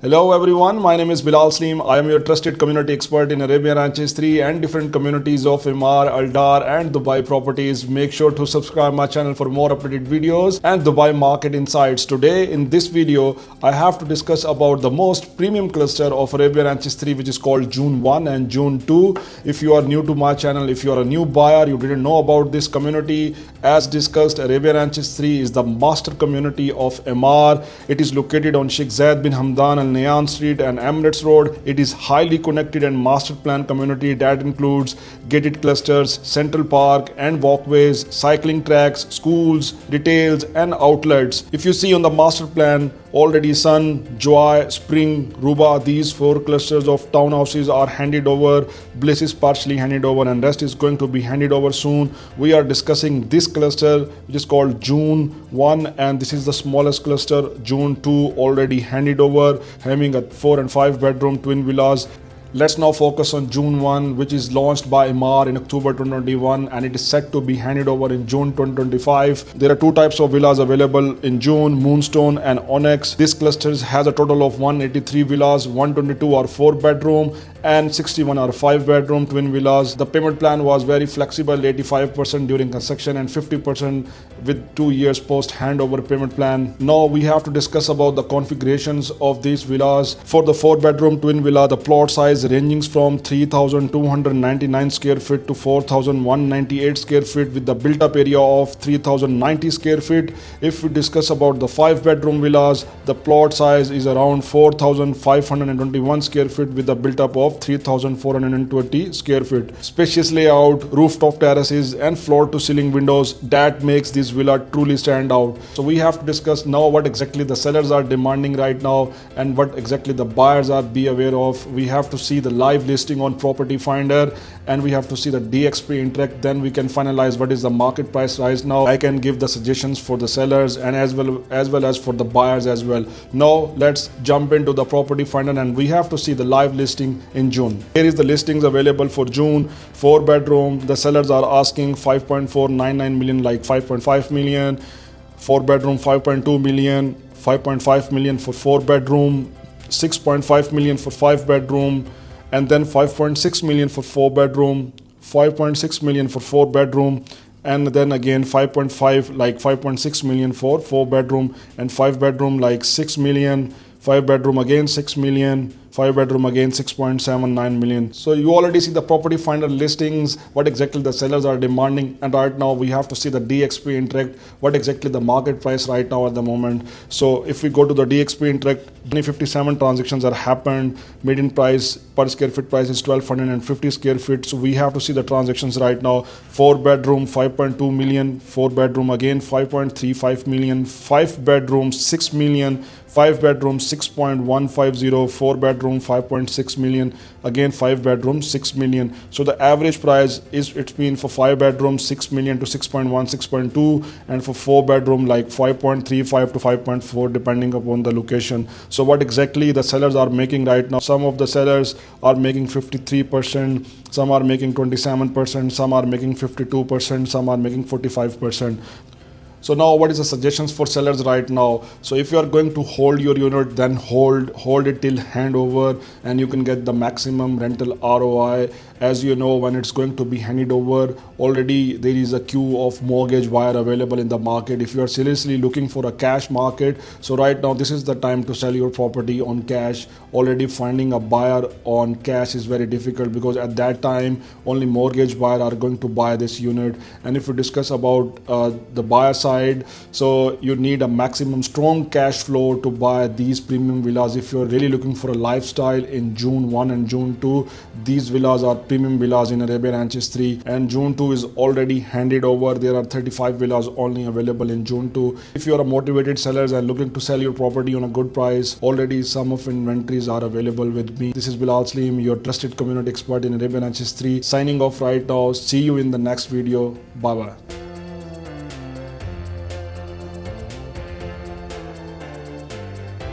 Hello everyone, my name is Bilal Sleem. I am your trusted community expert in Arabian Ranches 3 and different communities of Emaar, Aldar and Dubai properties. Make sure to subscribe my channel for more updated videos and Dubai market insights. Today in this video, I have to discuss about the most premium cluster of Arabian Ranches 3, which is called June 1 and June 2. If you are new to my channel, if you are a new buyer, you didn't know about this community, as discussed, Arabian Ranches 3 is the master community of Emaar. It is located on Sheikh Zayed bin Hamdan Al Nahyan Street and Emirates Road. It is highly connected and master plan community that includes gated clusters, central park and walkways, cycling tracks, schools, retails and outlets. If you see on the master plan, already Sun, Joy, Spring, Ruba, these 4 clusters of townhouses are handed over. Bliss is partially handed over and rest is going to be handed over soon. We are discussing this cluster which is called June 1 and this is the smallest cluster. June 2 already handed over, having a 4 and 5 bedroom twin villas. Let's now focus on June 1, which is launched by Emaar in October 2021 and it is set to be handed over in June 2025. There are 2 types of villas available in June, Moonstone and Onyx. This cluster has a total of 183 villas, 122 are 4 bedroom and 61 are 5 bedroom twin villas. The payment plan was very flexible, 85% during construction and 50% with 2 years post handover payment plan. Now we have to discuss about the configurations of these villas. For the 4 bedroom twin villa, the plot size ranging from 3,299 square feet to 4,198 square feet with the built up area of 3,090 square feet. If we discuss about the 5 bedroom villas, the plot size is around 4,521 square feet with the built up of 3,420 square feet. Spacious layout, rooftop terraces and floor to ceiling windows that makes this villa truly stand out. So we have to discuss now what exactly the sellers are demanding right now and what exactly the buyers are be aware of. We have to see the live listing on Property Finder and we have to see the DXP interact, then we can finalize what is the market price right now. I can give the suggestions for the sellers and as well as for the buyers as well. Now let's jump into the Property Finder and we have to see the live listing in June. Here is the listings available for June. 4 bedroom, the sellers are asking 5.499 million, like 5.5 million. 4 bedroom 5.2 million, 5.5 million for 4 bedroom, 6.5 million for 5 bedroom, and then 5.6 million for 4 bedroom, 5.6 million for 4 bedroom, and then again 5.5 like 5.6 million for 4 bedroom, and 5 bedroom like 6 million, 5 bedroom again 6 million, 5 bedroom again 6.79 million. So you already see the Property Finder listings, what exactly the sellers are demanding, and right now we have to see the DXP interact, what exactly the market price right now at the moment. So if we go to the DXP interact, 57 transactions are happened, median price per square feet price is 1250 square feet. So we have to see the transactions right now. 4 bedroom 5.2 million, 4 bedroom again 5.35 million, 5 bedroom 6 million, 5 bedroom 6.150, 4 bedroom 5.6 million, again 5 bedroom 6 million. So the average price is, it's been for 5 bedroom 6 million to 6.1, 6.2, and for 4 bedroom like 5.35 to 5.4 depending upon the location. So what exactly the sellers are making right now? Some of the sellers are making 53%, some are making 27%, some are making 52%, some are making 45%. So now what is the suggestions for sellers right now? So if you are going to hold your unit, then hold it till handover and you can get the maximum rental ROI. As you know, when it's going to be handed over, already there is a queue of mortgage buyer available in the market. If you are seriously looking for a cash market, so right now this is the time to sell your property on cash. Already finding a buyer on cash is very difficult because at that time only mortgage buyer are going to buy this unit. And if we discuss about the buyer side, so you need a maximum strong cash flow to buy these premium villas. If you're really looking for a lifestyle in June 1 and June 2, these villas are premium villas in Arabian Ranches 3, and June 2 is already handed over. There are 35 villas only available in June 2. If you are a motivated sellers and looking to sell your property on a good price, already some of inventories are available with me. This is Bilal Sleem, your trusted community expert in Arabian Ranches 3, signing off right now. See you in the next video. Bye bye.